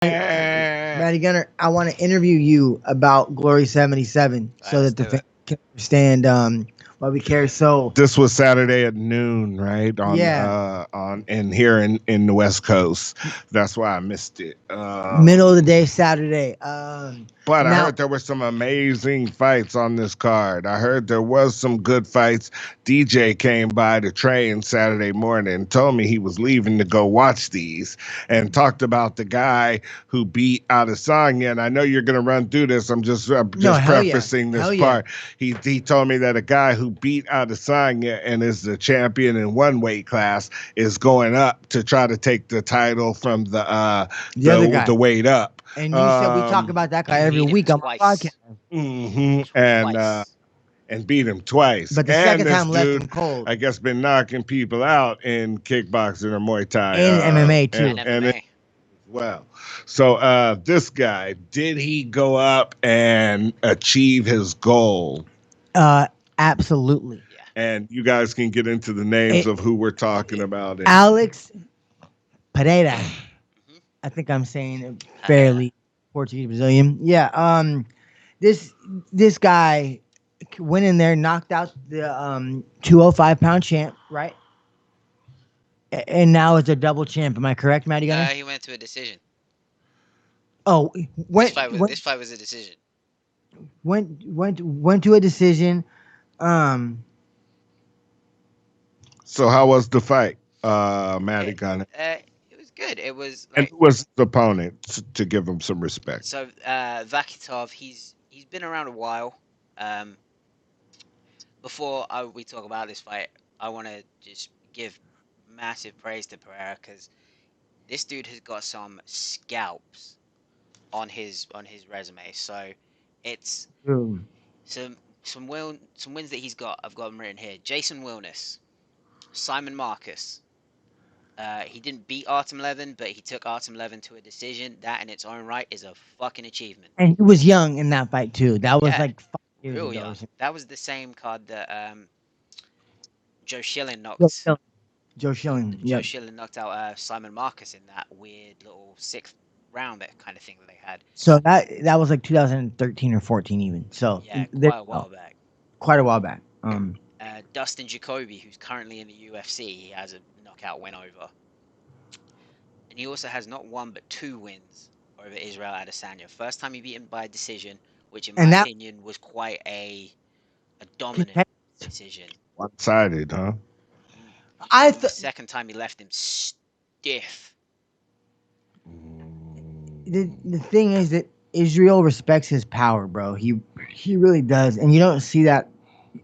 Matty Gunner, I want to interview you about Glory 77 All right, so let's that the do fans it. can understand why we care. So, This was Saturday at noon, right? yeah, On and here in the West Coast. That's why I missed it. middle of the day Saturday. But I Now, heard there were some amazing fights on this card. I heard there was some good fights. DJ came by the train Saturday morning and told me he was leaving to go watch these and talked about the guy who beat Adesanya. And I know you're going to run through this. I'm no, just hell yeah. prefacing this Hell yeah. part. He told me that a guy who beat Adesanya and is the champion in one weight class is going up to try to take the title from The other the guy. weight up. And you said we talk Um, about that guy He every beat him week on my podcast. twice. hmm Twice. and beat him twice. But the And second this time left him dude, cold. I guess, been knocking people out in kickboxing or Muay Thai, And MMA and And too. and it MMA. as well. So this guy, did he go up and achieve his goal? Uh, Absolutely. Yeah. And you guys can get into the names It, of who we're talking about. And Alex Pereira. Hmm. I think I'm saying it Pereira. fairly Portuguese Brazilian. Yeah. This this guy went in there, knocked out the 205-pound champ, right? And now it's a double champ. Am I correct, Matty Gunner? He went to a decision. Oh, This went fight was went this fight was a decision. went to a decision. Um, so, how was the fight, Matty It Gunn? it was good. It was And like who was his opponent to give him some respect? so. Vakitov. He's been around a while. Um, we talk about this fight, I want to just give massive praise to Pereira because this dude has got some scalps on his resume. So it's boom. some wins that he's got. I've got them written here. Jason Wilness, Simon Marcus. He didn't beat Artem Levin, but he took Artem Levin to a decision. That in its own right is a fucking achievement. And he was young in that fight too. That was Yeah, like 5 years real ago or young. something. That was the same card that Joe Schilling Joe knocked Schilling. Joe Schilling. Joe Yep. Schilling knocked out Simon Marcus in that weird little sixth round that kind of thing that they had. So that was like 2013 or 14 even. So Yeah, there quite a you go. while back. Quite a while back. Dustin Jacoby, who's currently in the UFC, he has a knockout win over, and he also has not one but two wins over Israel Adesanya. First time he beat him by decision, which in my And that opinion was quite a dominant contest, decision. One sided, huh? I The th- second time he left him stiff. the thing is that Israel respects his power, bro. He really does, and you don't see that.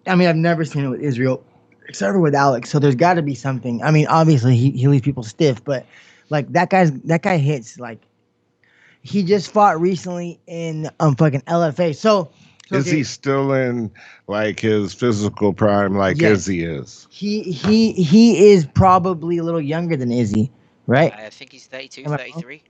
I mean, I've never seen it with Israel, except for with Alex. So there's got to be something. I mean, obviously he leaves people stiff, but like that guy hits like he just fought recently in fucking LFA. So Is he okay, still in like his physical prime, like yes, Izzy is? he is probably a little younger than Izzy, right? I think he's 32, Am I wrong? 33.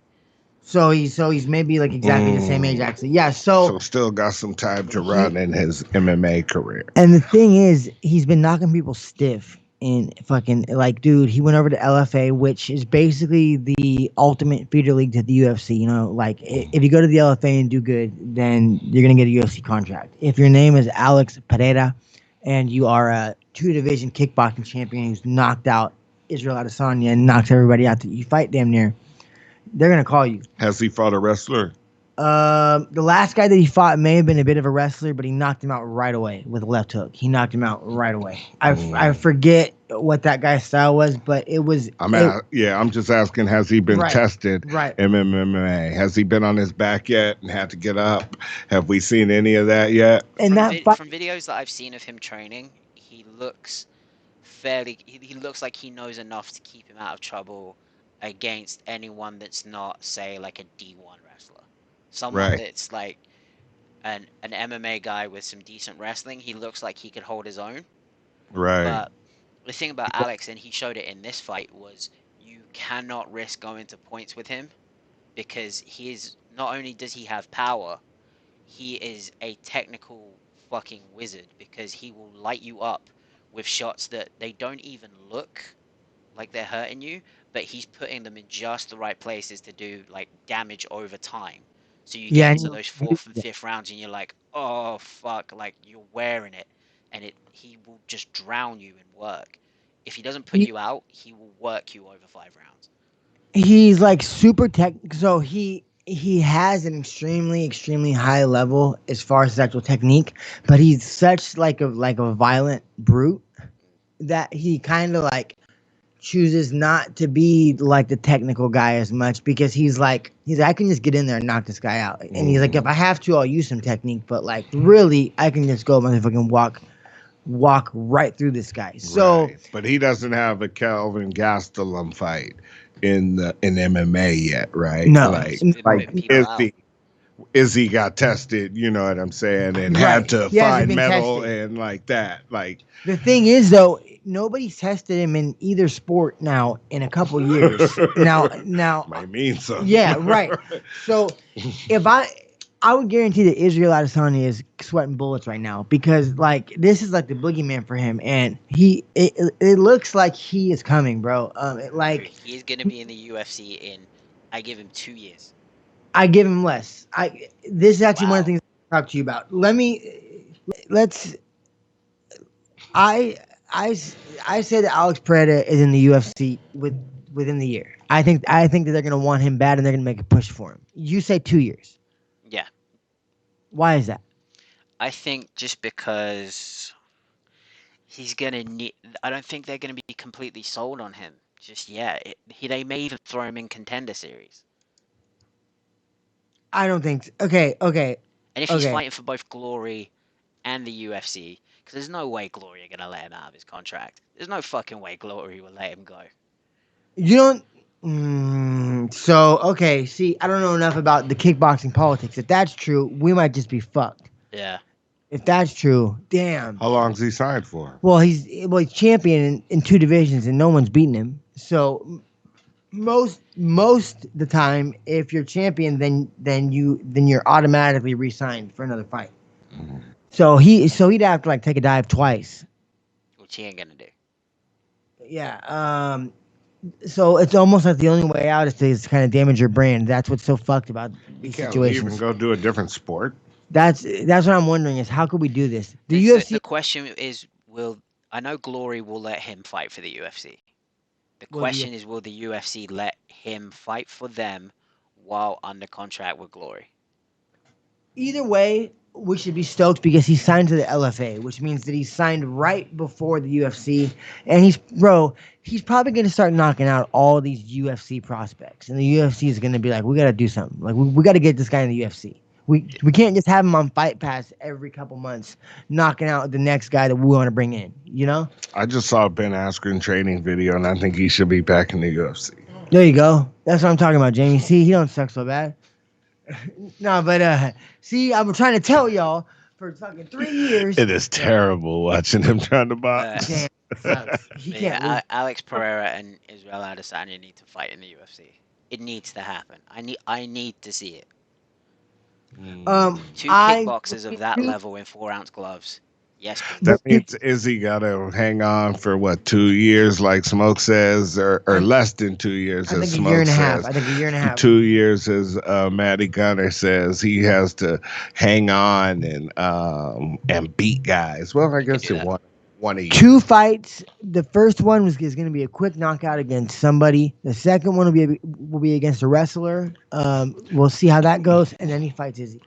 So he's maybe like exactly the same age Mm. actually. Yeah. So still got some time to He run in his MMA career. And the thing is, he's been knocking people stiff. And fucking like, dude, he went over to LFA, which is basically the ultimate feeder league to the UFC. You know, like if you go to the LFA and do good, then you're gonna get a UFC contract. If your name is Alex Pereira, and you are a two-division kickboxing champion who's knocked out Israel Adesanya and knocks everybody out that you fight damn near, they're gonna call you. Has he fought a wrestler? The last guy that he fought may have been a bit of a wrestler, but he knocked him out right away with a left hook. He knocked him out right away. I Mm. forget what that guy's style was, but it was it Yeah, I'm just asking, has he been right, tested right. in MMA? Has he been on his back yet and had to get up? Have we seen any of that yet? And that fight, From videos that I've seen of him training, he looks fairly. He looks like he knows enough to keep him out of trouble against anyone that's not, say, like a D1 wrestler. Someone Right, that's like an MMA guy with some decent wrestling. He looks like he could hold his own. right. But the thing about Alex, and he showed it in this fight, was you cannot risk going to points with him because he is not only does he have power, he is a technical fucking wizard because he will light you up with shots that they don't even look like they're hurting you, but he's putting them in just the right places to do like damage over time. So you get Yeah, into those fourth and fifth rounds, and you're like, oh fuck, like you're wearing it, and he will just drown you in work. If he doesn't put he, you out, he will work you over 5 rounds. he's like super tech. So he has an extremely high level as far as his actual technique, but he's such like a violent brute that he kind of like chooses not to be like the technical guy as much because he's I can just get in there and knock this guy out. And he's like, if I have to, I'll use some technique, but like really I can just go motherfucking walk right through this guy. So Right. But he doesn't have a Kelvin Gastelum fight in MMA yet, right? no, Like, He's been like putting people out. Izzy got tested, you know what I'm saying, and right. had to He hasn't find been metal tested. and like that. Like The thing is though, nobody's tested him in either sport now in a couple years. Now might mean something. yeah, right. So if I would guarantee that Israel Adesanya is sweating bullets right now because like this is like the boogeyman for him, and it looks like he is coming, bro. He's gonna be in the UFC in, I give him 2 years. I give him less. This is actually one of the Wow. things I talk to you about. Let's I I I said that Alex Pereira is in the UFC within the year. I think that they're gonna want him bad and they're gonna make a push for him. You say 2 years. Yeah. Why is that? I think just because he's gonna need. I don't think they're gonna be completely sold on him just yet. They may even throw him in contender series. I don't think. Okay. And if he's Okay. fighting for both Glory and the UFC, because there's no way Glory are gonna let him out of his contract. There's no fucking way Glory will let him go. You don't. So okay. See, I don't know enough about the kickboxing politics. If that's true, we might just be fucked. Yeah. If that's true, damn. how long's he signed for? Well, he's champion in two divisions and no one's beaten him. So most the time, if you're champion, then you're automatically re-signed for another fight. Mhm. So he'd have to like take a dive twice. Which he ain't gonna do. Yeah. So it's almost like the only way out is to kind of damage your brand. That's what's so fucked about He these can't leave situations. and go do a different sport. That's what I'm wondering is how could we do this? The The UFC question is, I know Glory will let him fight for the UFC. The will the question is, will the UFC let him fight for them while under contract with Glory? either way, we should be stoked because he signed to the LFA, which means that he signed right before the UFC, and he's probably going to start knocking out all these UFC prospects, and the UFC is going to be like, we got to do something, like we got to get this guy in the UFC. We can't just have him on Fight Pass every couple months, knocking out the next guy that we want to bring in. You know? I just saw a Ben Askren training video, and I think he should be back in the UFC. There you go. That's what I'm talking about, Jamie. See, he don't suck so bad. No, but see, I'm trying to tell y'all for fucking 3 years. It is terrible watching him trying to box. Damn, it sucks. He But can't yeah, lose. Alex Pereira and Israel Adesanya need to fight in the UFC. It needs to happen. I need to see it. Two I kickboxers of that level in 4-ounce gloves. Yes, please. That means Izzy got to hang on for what, 2 years, like Smoke says, or less than 2 years, I as think a year Smoke and a half. says. I think a year and a half. 2 years, as Matty Gunner says, he has to hang on and beat guys. Well, I guess do it that. one a year. 2 fights. The first one is going to be a quick knockout against somebody. The second one will be against a wrestler. We'll see how that goes, and then he fights Izzy.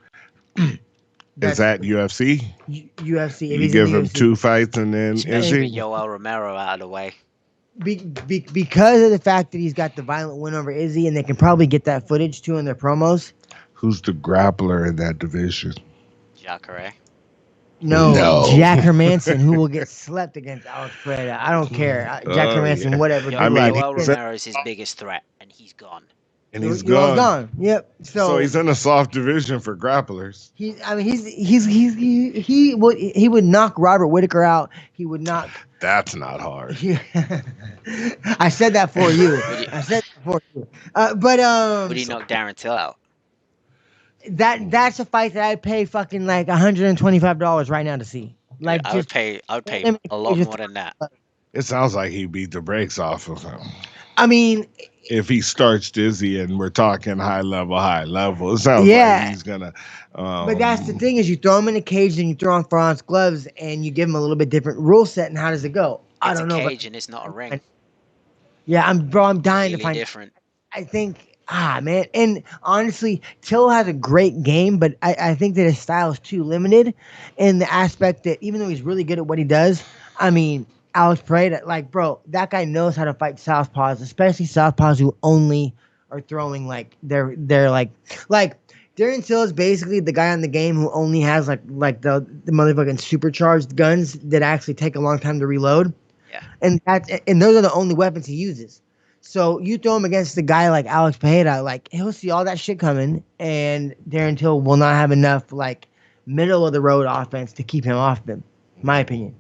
Is that UFC? UFC? If You he's give in the him UFC. 2 fights and then Especially with Izzy? Yoel Romero out of the way. Because of the fact that he's got the violent win over Izzy, and they can probably get that footage too in their promos. Who's the grappler in that division? Jacare. No, Jack Hermanson, who will get slept against Alex Pereira. I don't care. Jack Hermanson, yeah. whatever. Yo, I mean, Yoel he's- Romero is his biggest threat, and he's gone. And he's Yoel's gone. Yep. So he's in a soft division for grapplers. He would knock Robert Whitaker out. He would knock. That's not hard. I said that for you. Would he- I said that for you. Would he knock Darren Till out? That's a fight that I'd pay fucking like $125 right now to see. Like I would pay a lot more than that. It sounds like he beat the brakes off of him. I mean, If he starts Dizzy and we're talking high level, it sounds like yeah. he's gonna. But that's the thing is you throw him in a cage and you throw on France gloves and you give him a little bit different rule set and how does it go? I It's a don't know, but cage and it's not a ring. yeah, I'm dying to Completely find. different. I think man, and honestly, Till has a great game, but I think that his style is too limited in the aspect that even though he's really good at what he does, I mean, Alex Pereira, like bro, that guy knows how to fight southpaws, especially southpaws who only are throwing like they're like Darren Till is basically the guy on the game who only has like the motherfucking supercharged guns that actually take a long time to reload, Yeah. and those are the only weapons he uses. So you throw him against a guy like Alex Pereira, like he'll see all that shit coming, and Darren Till will not have enough like middle of the road offense to keep him off them. My opinion.